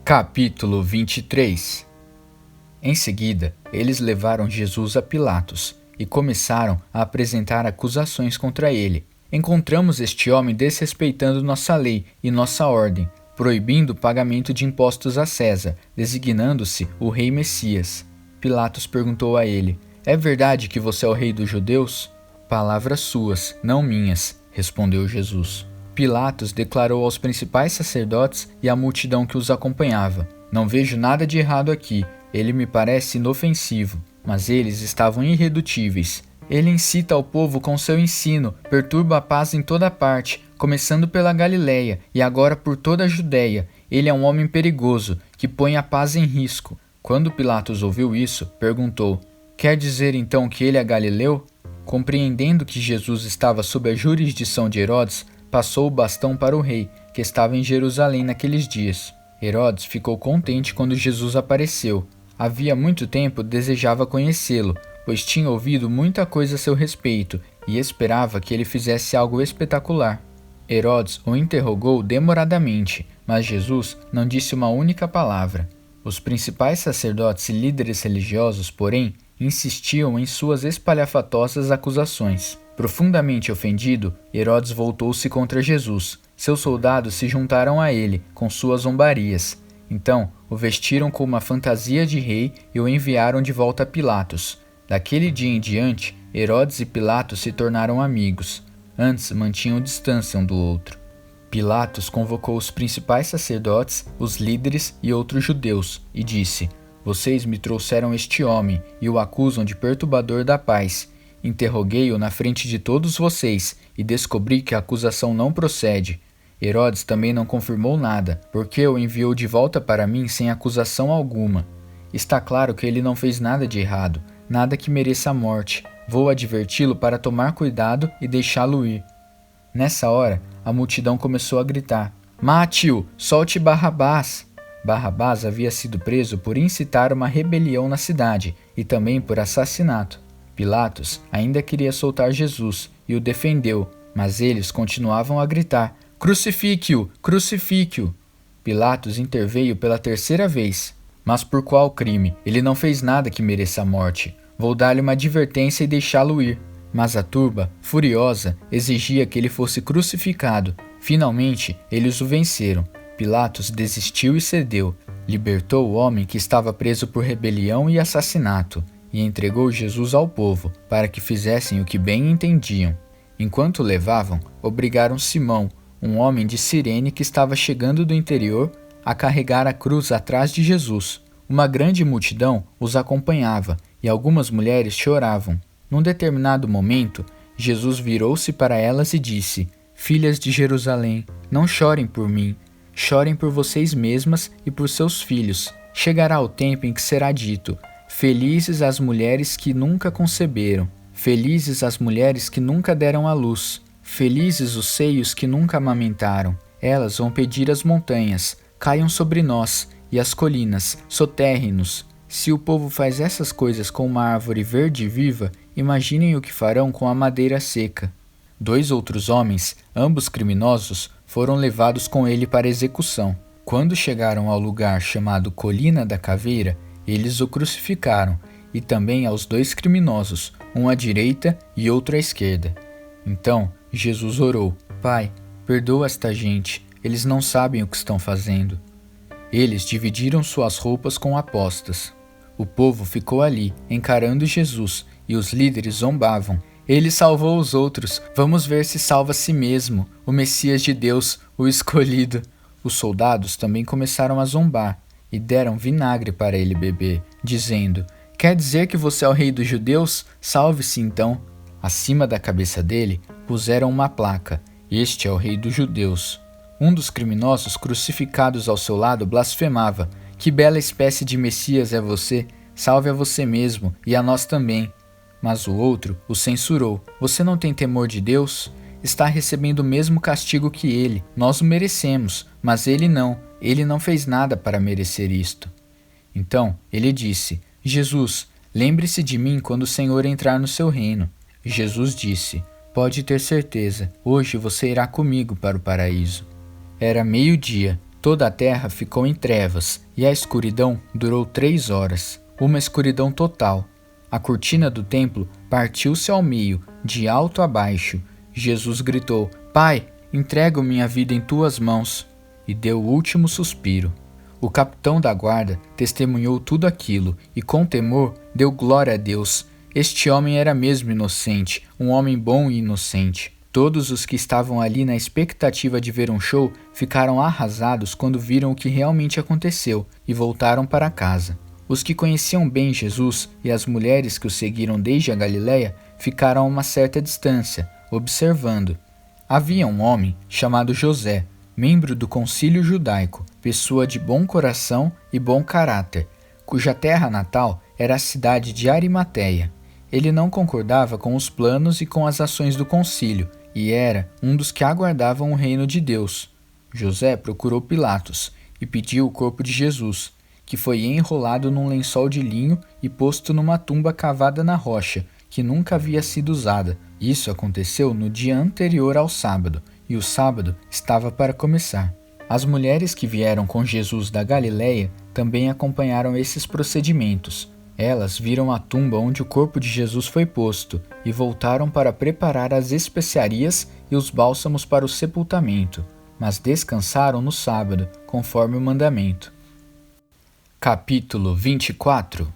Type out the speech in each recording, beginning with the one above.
Capítulo 23. Em seguida, eles levaram Jesus a Pilatos e começaram a apresentar acusações contra ele. Encontramos este homem desrespeitando nossa lei e nossa ordem, proibindo o pagamento de impostos a César, designando-se o rei Messias. Pilatos perguntou a ele: "É verdade que você é o rei dos judeus?" "Palavras suas, não minhas", respondeu Jesus. Pilatos declarou aos principais sacerdotes e à multidão que os acompanhava: "Não vejo nada de errado aqui. Ele me parece inofensivo." Mas eles estavam irredutíveis. "Ele incita o povo com seu ensino, perturba a paz em toda parte, começando pela Galileia e agora por toda a Judéia. Ele é um homem perigoso, que põe a paz em risco." Quando Pilatos ouviu isso, perguntou: "Quer dizer então que ele é galileu?" Compreendendo que Jesus estava sob a jurisdição de Herodes, passou o bastão para o rei, que estava em Jerusalém naqueles dias. Herodes ficou contente quando Jesus apareceu. Havia muito tempo desejava conhecê-lo, pois tinha ouvido muita coisa a seu respeito e esperava que ele fizesse algo espetacular. Herodes o interrogou demoradamente, mas Jesus não disse uma única palavra. Os principais sacerdotes e líderes religiosos, porém, insistiam em suas espalhafatosas acusações. Profundamente ofendido, Herodes voltou-se contra Jesus. Seus soldados se juntaram a ele, com suas zombarias. Então, o vestiram com uma fantasia de rei e o enviaram de volta a Pilatos. Daquele dia em diante, Herodes e Pilatos se tornaram amigos. Antes mantinham distância um do outro. Pilatos convocou os principais sacerdotes, os líderes e outros judeus, e disse: "Vocês me trouxeram este homem e o acusam de perturbador da paz. Interroguei-o na frente de todos vocês e descobri que a acusação não procede. Herodes também não confirmou nada, porque o enviou de volta para mim sem acusação alguma. Está claro que ele não fez nada de errado, nada que mereça a morte. Vou adverti-lo para tomar cuidado e deixá-lo ir." Nessa hora, a multidão começou a gritar: "Mate-o! Solte Barrabás!" Barrabás havia sido preso por incitar uma rebelião na cidade e também por assassinato. Pilatos ainda queria soltar Jesus e o defendeu, mas eles continuavam a gritar: "Crucifique-o! Crucifique-o!" Pilatos interveio pela terceira vez. "Mas por qual crime? Ele não fez nada que mereça a morte. Vou dar-lhe uma advertência e deixá-lo ir." Mas a turba, furiosa, exigia que ele fosse crucificado. Finalmente, eles o venceram. Pilatos desistiu e cedeu. Libertou o homem que estava preso por rebelião e assassinato e entregou Jesus ao povo, para que fizessem o que bem entendiam. Enquanto o levavam, obrigaram Simão, um homem de Cirene que estava chegando do interior, a carregar a cruz atrás de Jesus. Uma grande multidão os acompanhava e algumas mulheres choravam. Num determinado momento, Jesus virou-se para elas e disse: "Filhas de Jerusalém, não chorem por mim, chorem por vocês mesmas e por seus filhos. Chegará o tempo em que será dito: felizes as mulheres que nunca conceberam, felizes as mulheres que nunca deram à luz, felizes os seios que nunca amamentaram. Elas vão pedir às montanhas: caiam sobre nós, e às colinas: soterre-nos." Se o povo faz essas coisas com uma árvore verde e viva, imaginem o que farão com a madeira seca. 2 outros homens, ambos criminosos, foram levados com ele para execução. Quando chegaram ao lugar chamado Colina da Caveira, eles o crucificaram, e também aos 2 criminosos, um à direita e outro à esquerda. Então Jesus orou: "Pai, perdoa esta gente, eles não sabem o que estão fazendo." Eles dividiram suas roupas com apostas. O povo ficou ali, encarando Jesus, e os líderes zombavam: "Ele salvou os outros, vamos ver se salva a si mesmo, o Messias de Deus, o escolhido." Os soldados também começaram a zombar e deram vinagre para ele beber, dizendo: "Quer dizer que você é o rei dos judeus? Salve-se então." Acima da cabeça dele puseram uma placa: "Este é o rei dos judeus." Um dos criminosos crucificados ao seu lado blasfemava: "Que bela espécie de Messias é você? Salve a você mesmo e a nós também." Mas o outro o censurou: "Você não tem temor de Deus? Está recebendo o mesmo castigo que ele. Nós o merecemos, mas ele não. Ele não fez nada para merecer isto." Então ele disse: "Jesus, lembre-se de mim quando o Senhor entrar no seu reino." Jesus disse: "Pode ter certeza, hoje você irá comigo para o paraíso." Era meio-dia. Toda a terra ficou em trevas, e a escuridão durou 3 horas, uma escuridão total. A cortina do templo partiu-se ao meio, de alto a baixo. Jesus gritou: Pai, entrego minha vida em tuas mãos, e deu o último suspiro. O capitão da guarda testemunhou tudo aquilo e, com temor, deu glória a Deus. Este homem era mesmo inocente, um homem bom e inocente. Todos os que estavam ali na expectativa de ver um show ficaram arrasados quando viram o que realmente aconteceu e voltaram para casa. Os que conheciam bem Jesus e as mulheres que o seguiram desde a Galiléia ficaram a uma certa distância, observando. Havia um homem chamado José, membro do concílio judaico, pessoa de bom coração e bom caráter, cuja terra natal era a cidade de Arimateia. Ele não concordava com os planos e com as ações do concílio, e era um dos que aguardavam o reino de Deus. José procurou Pilatos e pediu o corpo de Jesus, que foi enrolado num lençol de linho e posto numa tumba cavada na rocha, que nunca havia sido usada. Isso aconteceu no dia anterior ao sábado, e o sábado estava para começar. As mulheres que vieram com Jesus da Galiléia também acompanharam esses procedimentos. Elas viram a tumba onde o corpo de Jesus foi posto e voltaram para preparar as especiarias e os bálsamos para o sepultamento, mas descansaram no sábado, conforme o mandamento. Capítulo 24.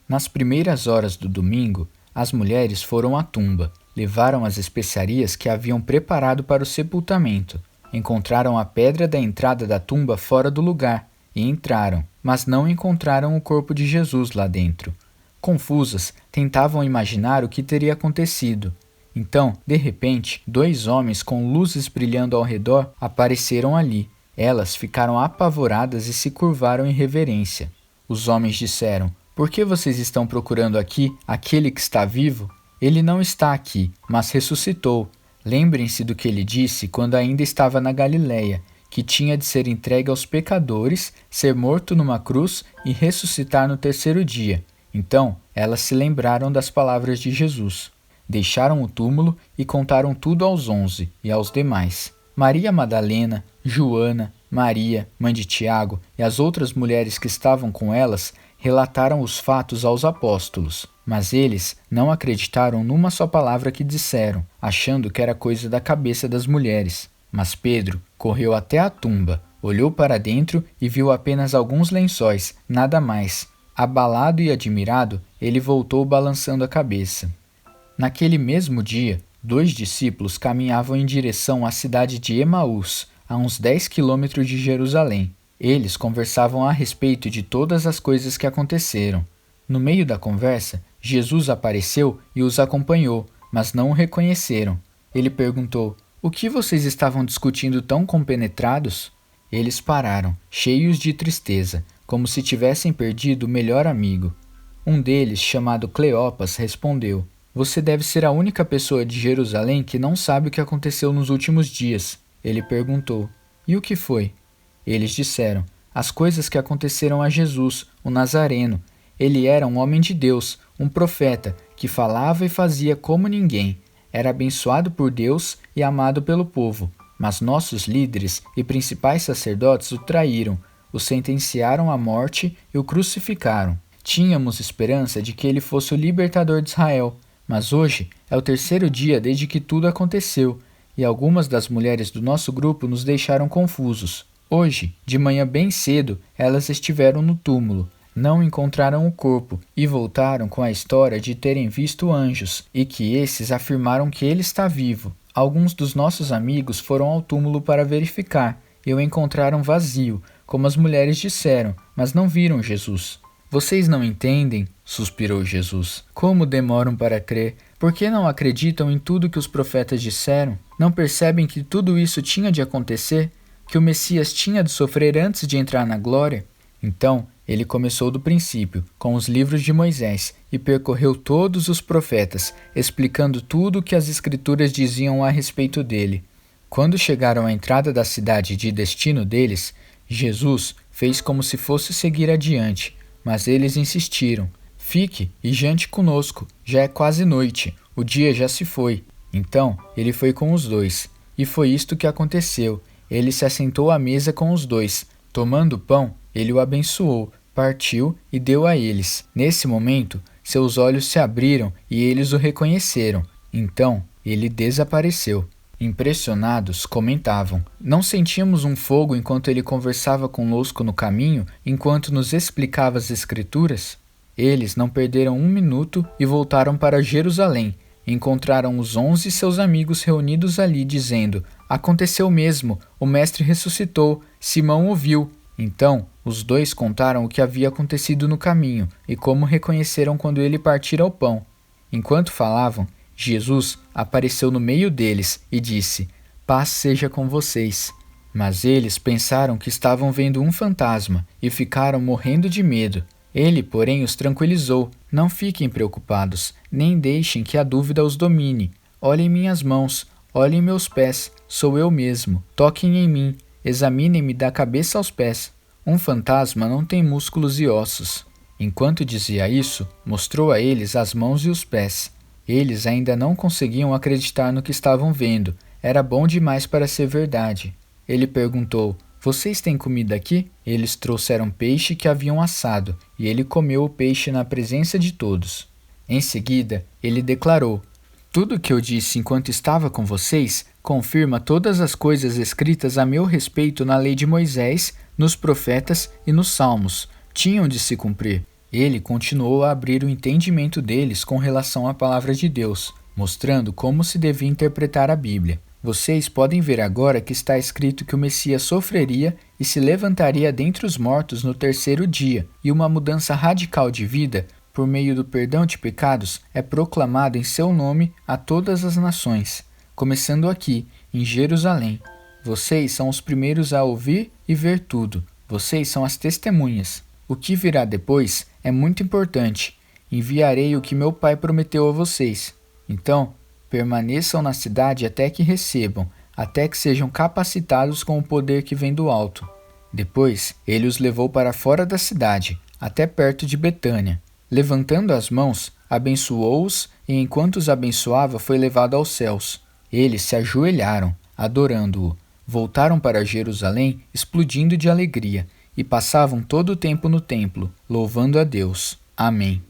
Nas primeiras horas do domingo, as mulheres foram à tumba, levaram as especiarias que haviam preparado para o sepultamento, encontraram a pedra da entrada da tumba fora do lugar e entraram, mas não encontraram o corpo de Jesus lá dentro. Confusas, tentavam imaginar o que teria acontecido. Então, de repente, 2 homens com luzes brilhando ao redor apareceram ali. Elas ficaram apavoradas e se curvaram em reverência. Os homens disseram: Por que vocês estão procurando aqui aquele que está vivo? Ele não está aqui, mas ressuscitou. Lembrem-se do que ele disse quando ainda estava na Galiléia, que tinha de ser entregue aos pecadores, ser morto numa cruz e ressuscitar no 3º dia. Então, elas se lembraram das palavras de Jesus. Deixaram o túmulo e contaram tudo aos 11 e aos demais. Maria Madalena, Joana, Maria, mãe de Tiago, e as outras mulheres que estavam com elas relataram os fatos aos apóstolos, mas eles não acreditaram numa só palavra que disseram, achando que era coisa da cabeça das mulheres. Mas Pedro correu até a tumba, olhou para dentro e viu apenas alguns lençóis, nada mais. Abalado e admirado, ele voltou balançando a cabeça. Naquele mesmo dia, 2 discípulos caminhavam em direção à cidade de Emaús, a uns 10 quilômetros de Jerusalém. Eles conversavam a respeito de todas as coisas que aconteceram. No meio da conversa, Jesus apareceu e os acompanhou, mas não o reconheceram. Ele perguntou: O que vocês estavam discutindo tão compenetrados? Eles pararam, cheios de tristeza, como se tivessem perdido o melhor amigo. Um deles, chamado Cleopas, respondeu: Você deve ser a única pessoa de Jerusalém que não sabe o que aconteceu nos últimos dias. Ele perguntou: E o que foi? Eles disseram: As coisas que aconteceram a Jesus, o Nazareno. Ele era um homem de Deus, um profeta, que falava e fazia como ninguém. Era abençoado por Deus e amado pelo povo. Mas nossos líderes e principais sacerdotes o traíram, o sentenciaram à morte e o crucificaram. Tínhamos esperança de que ele fosse o libertador de Israel, mas hoje é o 3º dia desde que tudo aconteceu, e algumas das mulheres do nosso grupo nos deixaram confusos. Hoje, de manhã bem cedo, elas estiveram no túmulo, não encontraram o corpo e voltaram com a história de terem visto anjos e que esses afirmaram que ele está vivo. Alguns dos nossos amigos foram ao túmulo para verificar e o encontraram vazio, como as mulheres disseram, mas não viram Jesus. Vocês não entendem? Suspirou Jesus. Como demoram para crer? Por que não acreditam em tudo que os profetas disseram? Não percebem que tudo isso tinha de acontecer? Que o Messias tinha de sofrer antes de entrar na glória? Então, ele começou do princípio, com os livros de Moisés, e percorreu todos os profetas, explicando tudo o que as Escrituras diziam a respeito dele. Quando chegaram à entrada da cidade de destino deles, Jesus fez como se fosse seguir adiante, mas eles insistiram: Fique e jante conosco, já é quase noite, o dia já se foi. Então, ele foi com os 2, e foi isto que aconteceu. Ele se assentou à mesa com os 2, Tomando o pão, ele o abençoou, partiu e deu a eles. Nesse momento, seus olhos se abriram e eles o reconheceram. Então, ele desapareceu. Impressionados, comentavam: Não sentíamos um fogo enquanto ele conversava conosco no caminho, enquanto nos explicava as Escrituras? Eles não perderam um minuto e voltaram para Jerusalém. Encontraram os 11 seus amigos reunidos ali, dizendo: Aconteceu mesmo, o mestre ressuscitou, Simão o viu. Então, os dois contaram o que havia acontecido no caminho e como reconheceram quando ele partira o pão. Enquanto falavam, Jesus apareceu no meio deles e disse: Paz seja com vocês. Mas eles pensaram que estavam vendo um fantasma e ficaram morrendo de medo. Ele, porém, os tranquilizou: Não fiquem preocupados, nem deixem que a dúvida os domine. Olhem minhas mãos, olhem meus pés, sou eu mesmo. Toquem em mim, examinem-me da cabeça aos pés. Um fantasma não tem músculos e ossos. Enquanto dizia isso, mostrou a eles as mãos e os pés. Eles ainda não conseguiam acreditar no que estavam vendo. Era bom demais para ser verdade. Ele perguntou: Vocês têm comida aqui? Eles trouxeram peixe que haviam assado, e ele comeu o peixe na presença de todos. Em seguida, ele declarou: Tudo o que eu disse enquanto estava com vocês confirma todas as coisas escritas a meu respeito na lei de Moisés, nos profetas e nos salmos. Tinham de se cumprir. Ele continuou a abrir o entendimento deles com relação à palavra de Deus, mostrando como se devia interpretar a Bíblia. Vocês podem ver agora que está escrito que o Messias sofreria e se levantaria dentre os mortos no terceiro dia, e uma mudança radical de vida, por meio do perdão de pecados, é proclamada em seu nome a todas as nações, começando aqui, em Jerusalém. Vocês são os primeiros a ouvir e ver tudo. Vocês são as testemunhas. O que virá depois é muito importante. Enviarei o que meu Pai prometeu a vocês. Então, permaneçam na cidade até que recebam, até que sejam capacitados com o poder que vem do alto. Depois, ele os levou para fora da cidade, até perto de Betânia. Levantando as mãos, abençoou-os e enquanto os abençoava foi levado aos céus. Eles se ajoelharam, adorando-o. Voltaram para Jerusalém explodindo de alegria e passavam todo o tempo no templo, louvando a Deus. Amém.